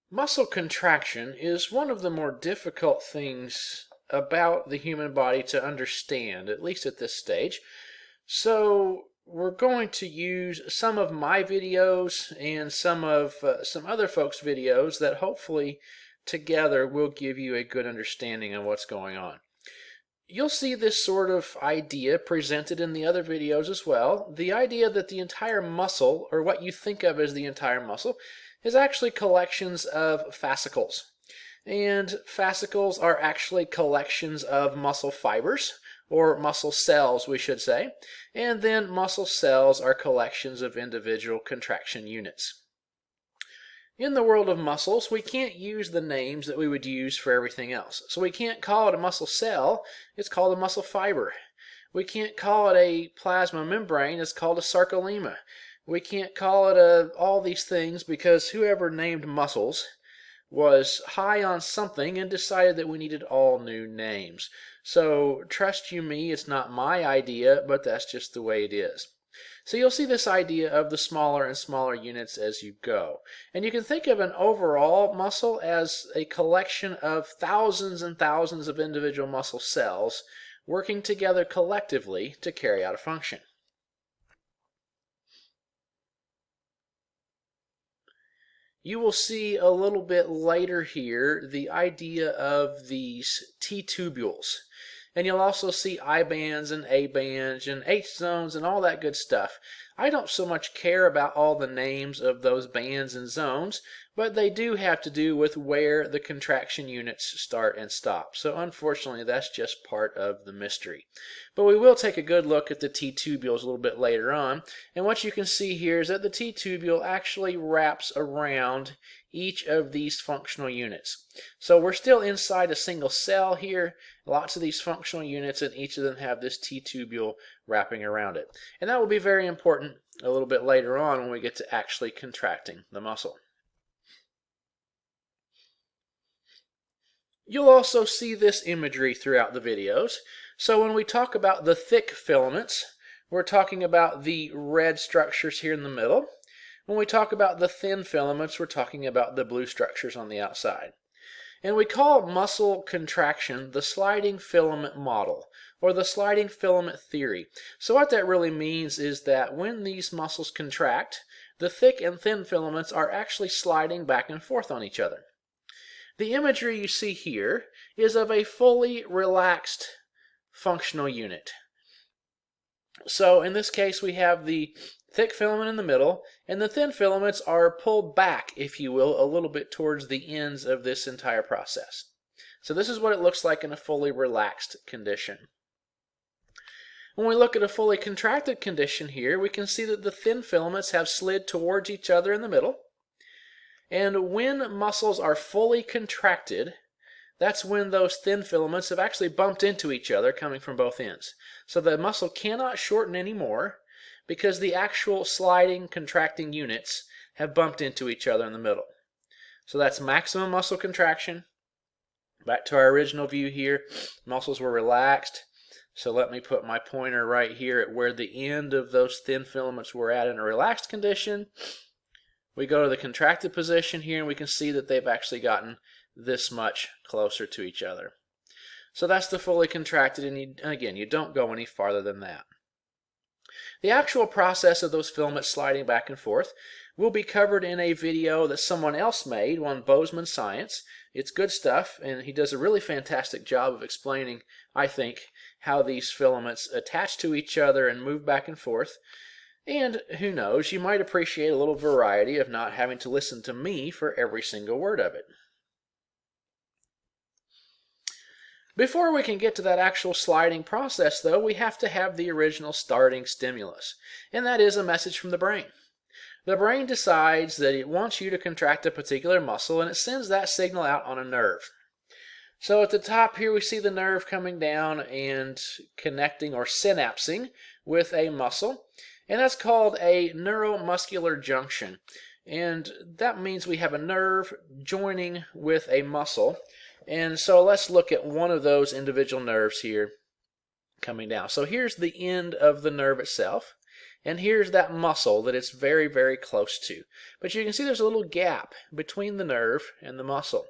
Muscle contraction is one of the more difficult things about the human body to understand, at least at this stage. So we're going to use some of my videos and some other folks' videos that hopefully together will give you a good understanding of what's going on. You'll see this sort of idea presented in the other videos as well. The idea that the entire muscle, or what you think of as the entire muscle, is actually collections of fascicles. And fascicles are actually collections of muscle fibers, or muscle cells, we should say. And then muscle cells are collections of individual contraction units. In the world of muscles, we can't use the names that we would use for everything else. So we can't call it a muscle cell, it's called a muscle fiber. We can't call it a plasma membrane, it's called a sarcolemma. We can't call it all these things because whoever named muscles was high on something and decided that we needed all new names. So trust you me, it's not my idea, but that's just the way it is. So you'll see this idea of the smaller and smaller units as you go. And you can think of an overall muscle as a collection of thousands and thousands of individual muscle cells working together collectively to carry out a function. You will see a little bit later here the idea of these TTubules. And you'll also see I bands and A bands and H zones and all that good stuff. I don't so much care about all the names of those bands and zones, but they do have to do with where the contraction units start and stop. So unfortunately, that's just part of the mystery. But we will take a good look at the T-tubules a little bit later on. And what you can see here is that the T-tubule actually wraps around each of these functional units. So we're still inside a single cell here. Lots of these functional units, and each of them have this T-tubule wrapping around it. And that will be very important a little bit later on when we get to actually contracting the muscle. You'll also see this imagery throughout the videos. So when we talk about the thick filaments, we're talking about the red structures here in the middle. When we talk about the thin filaments, we're talking about the blue structures on the outside. And we call muscle contraction the sliding filament model, or the sliding filament theory. So what that really means is that when these muscles contract, the thick and thin filaments are actually sliding back and forth on each other. The imagery you see here is of a fully relaxed functional unit. So in this case we have the thick filament in the middle, and the thin filaments are pulled back, if you will, a little bit towards the ends of this entire process. So this is what it looks like in a fully relaxed condition. When we look at a fully contracted condition here, we can see that the thin filaments have slid towards each other in the middle. And when muscles are fully contracted, that's when those thin filaments have actually bumped into each other coming from both ends. So the muscle cannot shorten anymore because the actual sliding, contracting units have bumped into each other in the middle. So that's maximum muscle contraction. Back to our original view here, muscles were relaxed. So let me put my pointer right here at where the end of those thin filaments were at in a relaxed condition. We go to the contracted position here and we can see that they've actually gotten this much closer to each other. So that's the fully contracted, and again, you don't go any farther than that. The actual process of those filaments sliding back and forth will be covered in a video that someone else made on Bozeman Science. It's good stuff, and he does a really fantastic job of explaining, I think, how these filaments attach to each other and move back and forth. And who knows, you might appreciate a little variety of not having to listen to me for every single word of it. Before we can get to that actual sliding process, though, we have to have the original starting stimulus, and that is a message from the brain. The brain decides that it wants you to contract a particular muscle, and it sends that signal out on a nerve. So at the top here we see the nerve coming down and connecting or synapsing with a muscle, and that's called a neuromuscular junction. And that means we have a nerve joining with a muscle. And so let's look at one of those individual nerves here coming down. So here's the end of the nerve itself. and here's that muscle that it's very, very close to. But you can see there's a little gap between the nerve and the muscle.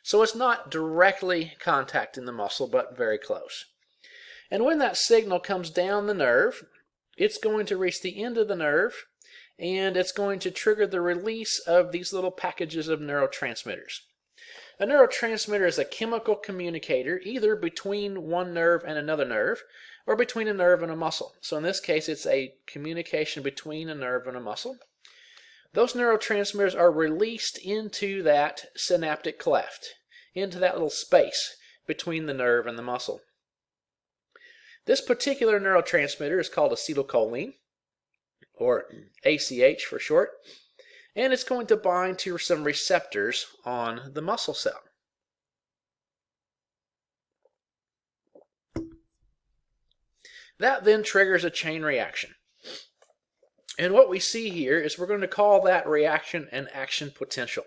So it's not directly contacting the muscle, but very close. And when that signal comes down the nerve, it's going to reach the end of the nerve, and it's going to trigger the release of these little packages of neurotransmitters. A neurotransmitter is a chemical communicator either between one nerve and another nerve, or between a nerve and a muscle. So in this case, it's a communication between a nerve and a muscle. Those neurotransmitters are released into that synaptic cleft, into that little space between the nerve and the muscle. This particular neurotransmitter is called acetylcholine, or ACH for short, and it's going to bind to some receptors on the muscle cell. That then triggers a chain reaction. And what we see here is we're going to call that reaction an action potential.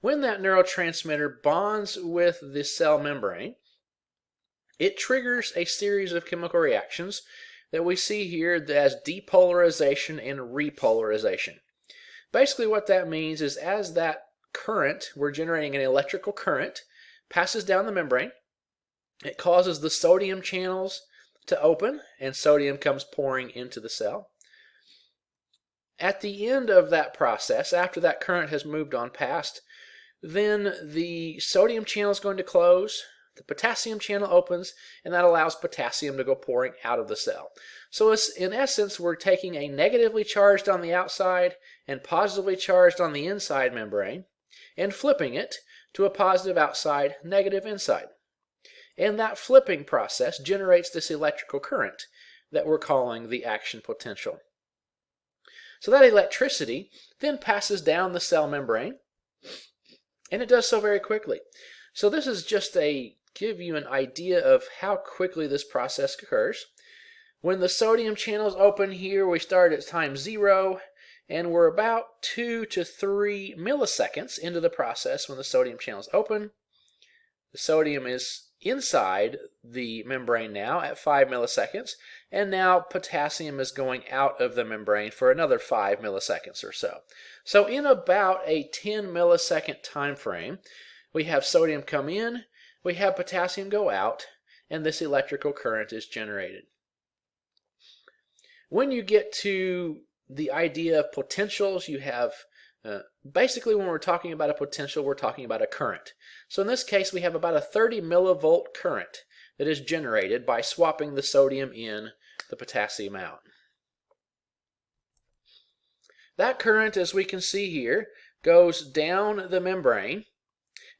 When that neurotransmitter bonds with the cell membrane, it triggers a series of chemical reactions that we see here as depolarization and repolarization. Basically what that means is as that current, we're generating an electrical current, passes down the membrane, it causes the sodium channels to open, and sodium comes pouring into the cell. At the end of that process, after that current has moved on past, then the sodium channel is going to close, the potassium channel opens, and that allows potassium to go pouring out of the cell. So it's, in essence, we're taking a negatively charged on the outside and positively charged on the inside membrane and flipping it to a positive outside, negative inside. And that flipping process generates this electrical current that we're calling the action potential. So that electricity then passes down the cell membrane, and it does so very quickly. So this is just to give you an idea of how quickly this process occurs. When the sodium channels open here, we start at time 0, and we're about 2 to 3 milliseconds into the process when the sodium channels open. The sodium is inside the membrane now at 5 milliseconds, and now potassium is going out of the membrane for another 5 milliseconds or so. So in about a 10 millisecond time frame, we have sodium come in, we have potassium go out, and this electrical current is generated. When you get to the idea of potentials, you have basically when we're talking about a potential, we're talking about a current. So in this case, we have about a 30 millivolt current that is generated by swapping the sodium in, the potassium out. That current, as we can see here, goes down the membrane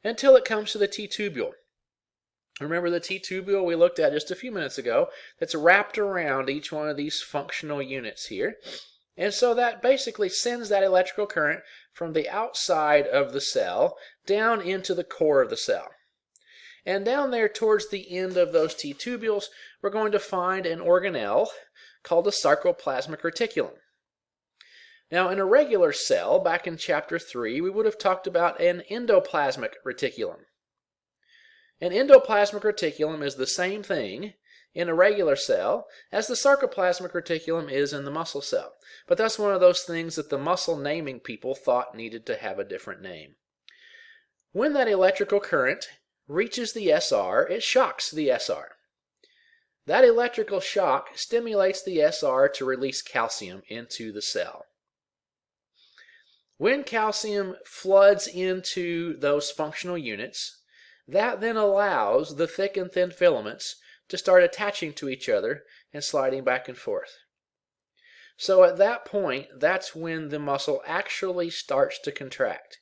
until it comes to the T-tubule. Remember the T-tubule we looked at just a few minutes ago that's wrapped around each one of these functional units here. And so that basically sends that electrical current from the outside of the cell down into the core of the cell. And down there towards the end of those T-tubules, we're going to find an organelle called the sarcoplasmic reticulum. Now in a regular cell, back in chapter 3, we would have talked about an endoplasmic reticulum. An endoplasmic reticulum is the same thing in a regular cell as the sarcoplasmic reticulum is in the muscle cell. But that's one of those things that the muscle naming people thought needed to have a different name. When that electrical current reaches the SR, it shocks the SR. That electrical shock stimulates the SR to release calcium into the cell. When calcium floods into those functional units, that then allows the thick and thin filaments to start attaching to each other and sliding back and forth. So at that point, that's when the muscle actually starts to contract.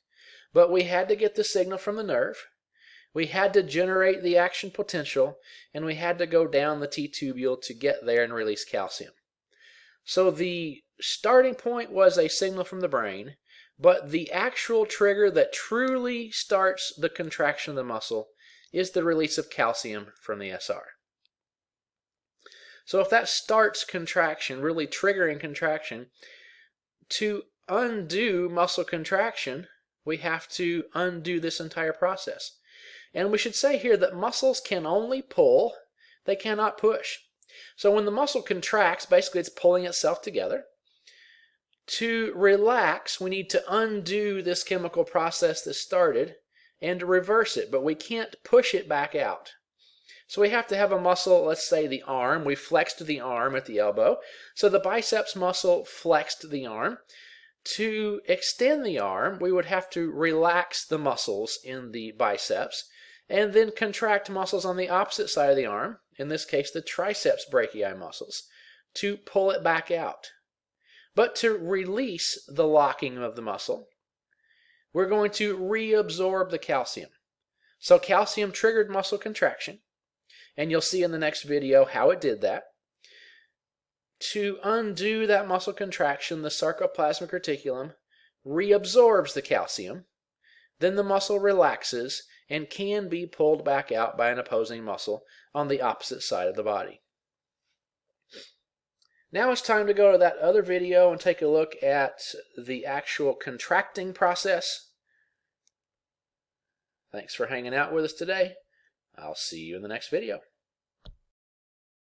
But we had to get the signal from the nerve, we had to generate the action potential, and we had to go down the T-tubule to get there and release calcium. So the starting point was a signal from the brain, but the actual trigger that truly starts the contraction of the muscle is the release of calcium from the SR. So if that starts contraction, really triggering contraction, to undo muscle contraction, we have to undo this entire process. And we should say here that muscles can only pull, they cannot push. So when the muscle contracts, basically it's pulling itself together. To relax, we need to undo this chemical process that started and to reverse it, but we can't push it back out. So we have to have a muscle, let's say the arm. We flexed the arm at the elbow. So the biceps muscle flexed the arm. To extend the arm, we would have to relax the muscles in the biceps and then contract muscles on the opposite side of the arm, in this case the triceps brachii muscles, to pull it back out. But to release the locking of the muscle, we're going to reabsorb the calcium. So calcium triggered muscle contraction, and you'll see in the next video how it did that. To undo that muscle contraction, the sarcoplasmic reticulum reabsorbs the calcium. Then the muscle relaxes and can be pulled back out by an opposing muscle on the opposite side of the body. Now it's time to go to that other video and take a look at the actual contracting process. Thanks for hanging out with us today. I'll see you in the next video.